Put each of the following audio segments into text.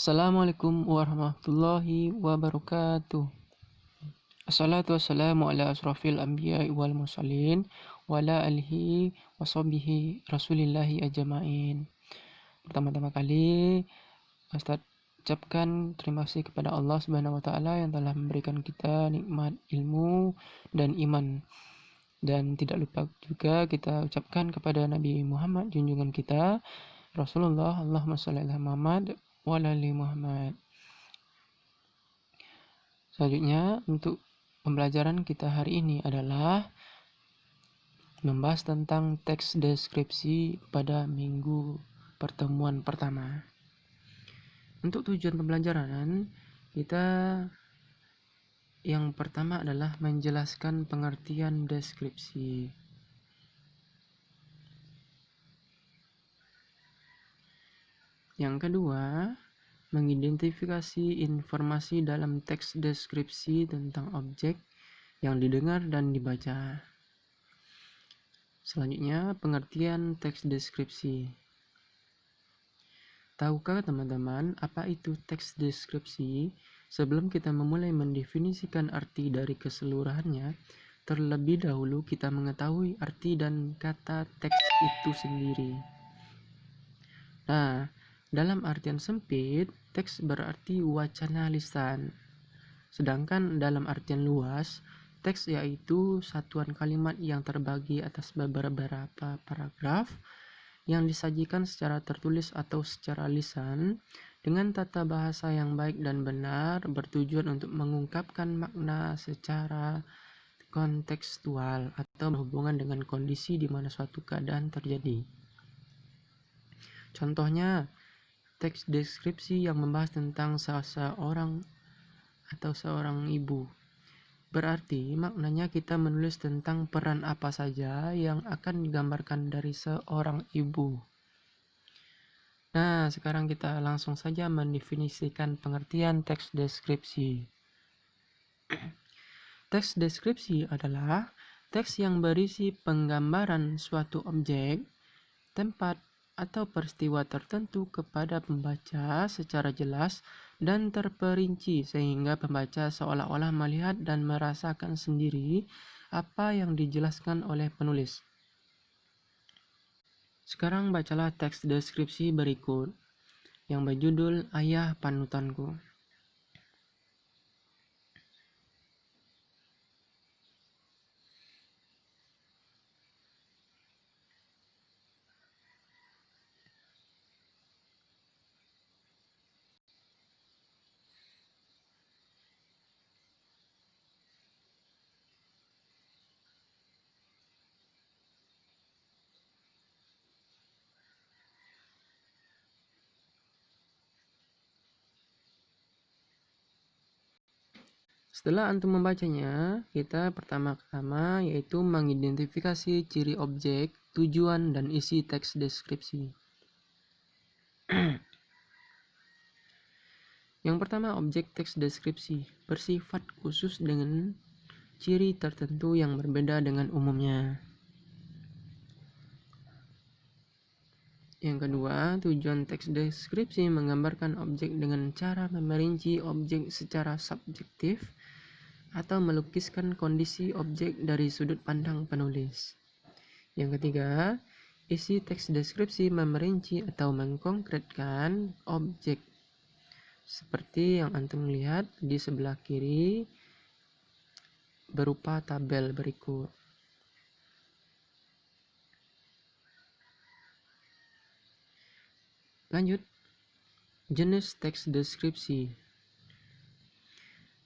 Assalamualaikum warahmatullahi wabarakatuh. Assalatu wassalamu ala asrafil anbiya'i wal mursalin wa ala alihi wa sahbihi rasulillahi ajma'in. Pertama-tama kali Ustaz ucapkan terima kasih kepada Allah Subhanahu wa taala yang telah memberikan kita nikmat ilmu dan iman. Dan tidak lupa juga kita ucapkan kepada Nabi Muhammad junjungan kita, Rasulullah, Allahumma shalli ala Muhammad wa ala ali Muhammad. Selanjutnya, untuk pembelajaran kita hari ini adalah membahas tentang teks deskripsi pada minggu pertemuan pertama. Untuk tujuan pembelajaran, kita yang pertama adalah menjelaskan pengertian deskripsi. Yang kedua, mengidentifikasi informasi dalam teks deskripsi tentang objek yang didengar dan dibaca. Selanjutnya, pengertian teks deskripsi. Tahukah teman-teman apa itu teks deskripsi? Sebelum kita memulai mendefinisikan arti dari keseluruhannya, terlebih dahulu kita mengetahui arti dan kata teks itu sendiri. Nah, dalam artian sempit, teks berarti wacana lisan. Sedangkan dalam artian luas, teks yaitu satuan kalimat yang terbagi atas beberapa paragraf yang disajikan secara tertulis atau secara lisan dengan tata bahasa yang baik dan benar, bertujuan untuk mengungkapkan makna secara kontekstual atau berhubungan dengan kondisi di mana suatu keadaan terjadi. Contohnya, teks deskripsi yang membahas tentang seseorang atau seorang ibu. Berarti maknanya kita menulis tentang peran apa saja yang akan digambarkan dari seorang ibu. Nah, sekarang kita langsung saja mendefinisikan pengertian teks deskripsi. Teks deskripsi adalah teks yang berisi penggambaran suatu objek, tempat, atau peristiwa tertentu kepada pembaca secara jelas dan terperinci sehingga pembaca seolah-olah melihat dan merasakan sendiri apa yang dijelaskan oleh penulis. Sekarang bacalah teks deskripsi berikut yang berjudul Ayah Panutanku. Setelah antum membacanya, kita pertama-tama yaitu mengidentifikasi ciri objek, tujuan, dan isi teks deskripsi. Yang pertama, objek teks deskripsi bersifat khusus dengan ciri tertentu yang berbeda dengan umumnya. Yang kedua, tujuan teks deskripsi menggambarkan objek dengan cara memerinci objek secara subjektif atau melukiskan kondisi objek dari sudut pandang penulis. Yang ketiga, isi teks deskripsi memerinci atau mengkonkretkan objek. Seperti yang antum lihat di sebelah kiri berupa tabel berikut. Lanjut, jenis teks deskripsi.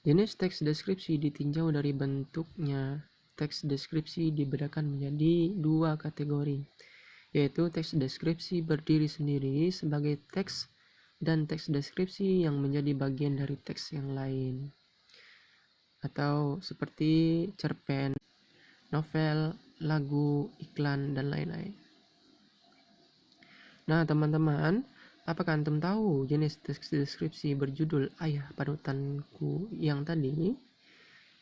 Jenis teks deskripsi ditinjau dari bentuknya. Teks deskripsi dibedakan menjadi dua kategori, yaitu teks deskripsi berdiri sendiri sebagai teks dan teks deskripsi yang menjadi bagian dari teks yang lain, atau seperti cerpen, novel, lagu, iklan, dan lain-lain. Nah, teman-teman, apakah antum tahu jenis teks deskripsi berjudul Ayah Panutanku yang tadi?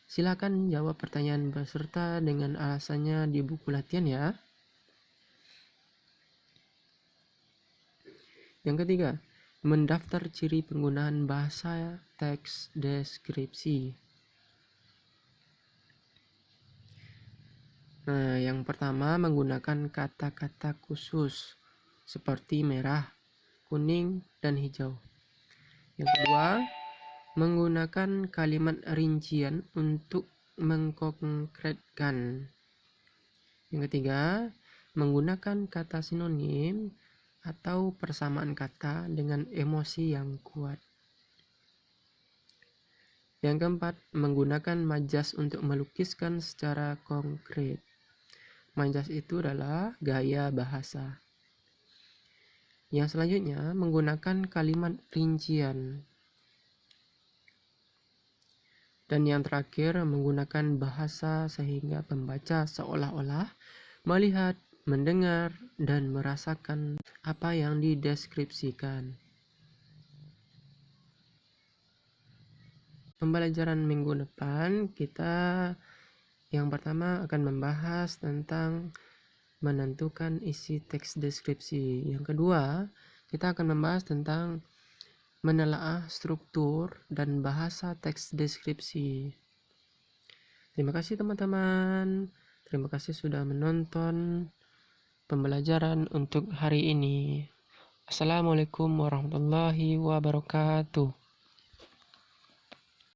Silakan jawab pertanyaan beserta dengan alasannya di buku latihan ya. Yang ketiga, Mendaftar ciri penggunaan bahasa teks deskripsi. Nah, yang pertama menggunakan kata-kata khusus seperti merah, kuning, dan hijau. Yang kedua, menggunakan kalimat rincian untuk mengkonkretkan. Yang ketiga, menggunakan kata sinonim atau persamaan kata dengan emosi yang kuat. Yang keempat, menggunakan majas untuk melukiskan secara konkret. Majas itu adalah gaya bahasa. Yang selanjutnya, menggunakan kalimat rincian. Dan yang terakhir, menggunakan bahasa sehingga pembaca seolah-olah melihat, mendengar, dan merasakan apa yang dideskripsikan. Pembelajaran minggu depan kita yang pertama akan membahas tentang menentukan isi teks deskripsi. Yang kedua, kita akan membahas tentang menelaah struktur dan bahasa teks deskripsi. Terima kasih teman-teman. Terima kasih sudah menonton pembelajaran untuk hari ini. Assalamualaikum warahmatullahi wabarakatuh.